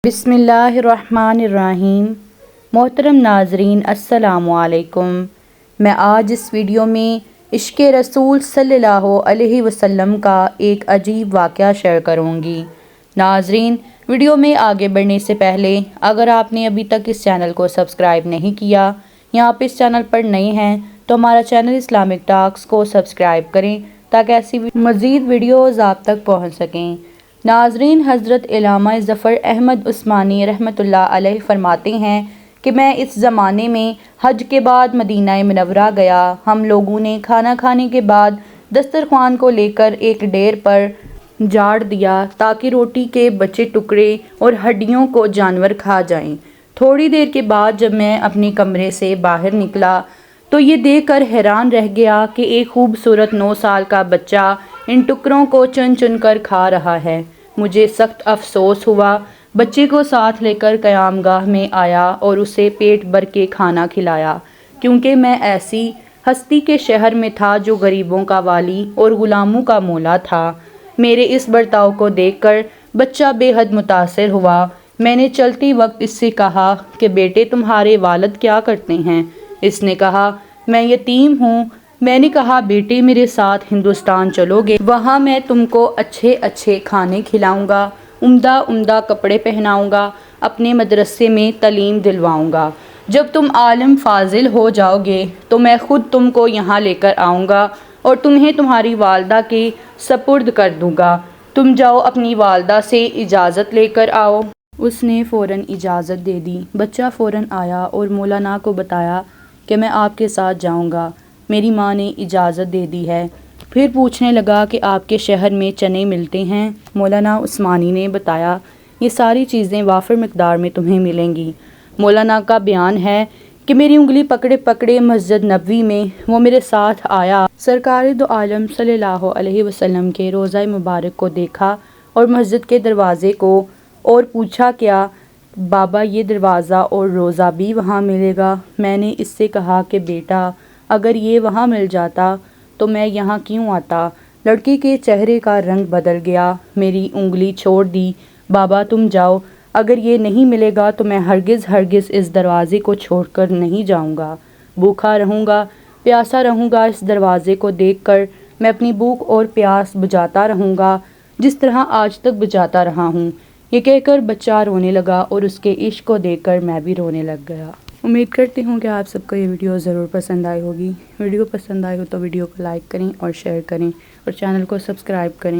بسم اللہ الرحمن الرحیم۔ محترم ناظرین السلام علیکم۔ میں آج اس ویڈیو میں عشق رسول صلی اللہ علیہ وسلم کا ایک عجیب واقعہ شیئر کروں گی۔ ناظرین، ویڈیو میں آگے بڑھنے سے پہلے اگر آپ نے ابھی تک اس چینل کو سبسکرائب نہیں کیا یا آپ اس چینل پر نئے ہیں تو ہمارا چینل اسلامک ٹاکس کو سبسکرائب کریں تاکہ ایسی مزید ویڈیوز آپ تک پہنچ سکیں۔ ناظرین، حضرت علامہ ظفر احمد عثمانی رحمۃ اللہ علیہ فرماتے ہیں کہ میں اس زمانے میں حج کے بعد مدینہ منورہ گیا۔ ہم لوگوں نے کھانا کھانے کے بعد دسترخوان کو لے کر ایک ڈیر پر جاڑ دیا تاکہ روٹی کے بچے ٹکڑے اور ہڈیوں کو جانور کھا جائیں۔ تھوڑی دیر کے بعد جب میں اپنے کمرے سے باہر نکلا تو یہ دیکھ کر حیران رہ گیا کہ ایک خوبصورت 9 سال کا بچہ ان ٹکڑوں کو چن چن کر کھا رہا ہے۔ مجھے سخت افسوس ہوا۔ بچے کو ساتھ لے کر قیام گاہ میں آیا اور اسے پیٹ بھر کے کھانا کھلایا، کیونکہ میں ایسی ہستی کے شہر میں تھا جو غریبوں کا والی اور غلاموں کا مولا تھا۔ میرے اس برتاؤ کو دیکھ کر بچہ بے حد متاثر ہوا۔ میں نے چلتے وقت اس سے کہا کہ بیٹے، تمہارے والد کیا کرتے ہیں؟ اس نے کہا، میں یتیم ہوں۔ میں نے کہا، بیٹے میرے ساتھ ہندوستان چلو گے، وہاں میں تم کو اچھے اچھے کھانے کھلاؤں گا، عمدہ عمدہ کپڑے پہناؤں گا، اپنے مدرسے میں تعلیم دلواؤں گا۔ جب تم عالم فاضل ہو جاؤ گے تو میں خود تم کو یہاں لے کر آؤں گا اور تمہیں تمہاری والدہ کے سپرد کر دوں گا۔ تم جاؤ اپنی والدہ سے اجازت لے کر آؤ۔ اس نے فوراً اجازت دے دی۔ بچہ فوراً آیا اور مولانا کو بتایا کہ میں آپ کے ساتھ جاؤں گا، میری ماں نے اجازت دے دی ہے۔ پھر پوچھنے لگا کہ آپ کے شہر میں چنے ملتے ہیں؟ مولانا عثمانی نے بتایا، یہ ساری چیزیں وافر مقدار میں تمہیں ملیں گی۔ مولانا کا بیان ہے کہ میری انگلی پکڑے پکڑے مسجد نبوی میں وہ میرے ساتھ آیا، سرکار دو عالم صلی اللہ علیہ وسلم کے روضہ مبارک کو دیکھا اور مسجد کے دروازے کو، اور پوچھا، کیا بابا یہ دروازہ اور روضہ بھی وہاں ملے گا؟ میں نے اس سے کہا کہ بیٹا، اگر یہ وہاں مل جاتا تو میں یہاں کیوں آتا؟ لڑکی کے چہرے کا رنگ بدل گیا۔ میری انگلی چھوڑ دی۔ بابا تم جاؤ، اگر یہ نہیں ملے گا تو میں ہرگز ہرگز اس دروازے کو چھوڑ کر نہیں جاؤں گا، بھوکا رہوں گا، پیاسا رہوں گا۔ اس دروازے کو دیکھ کر میں اپنی بھوک اور پیاس بجھاتا رہوں گا جس طرح آج تک بجھاتا رہا ہوں۔ یہ کہہ کر بچہ رونے لگا اور اس کے عشق کو دیکھ کر میں بھی رونے لگ گیا۔ امید کرتی ہوں کہ آپ سب کو یہ ویڈیو ضرور پسند آئی ہوگی۔ ویڈیو پسند آئی ہو تو ویڈیو کو لائک کریں اور شیئر کریں اور چینل کو سبسکرائب کریں۔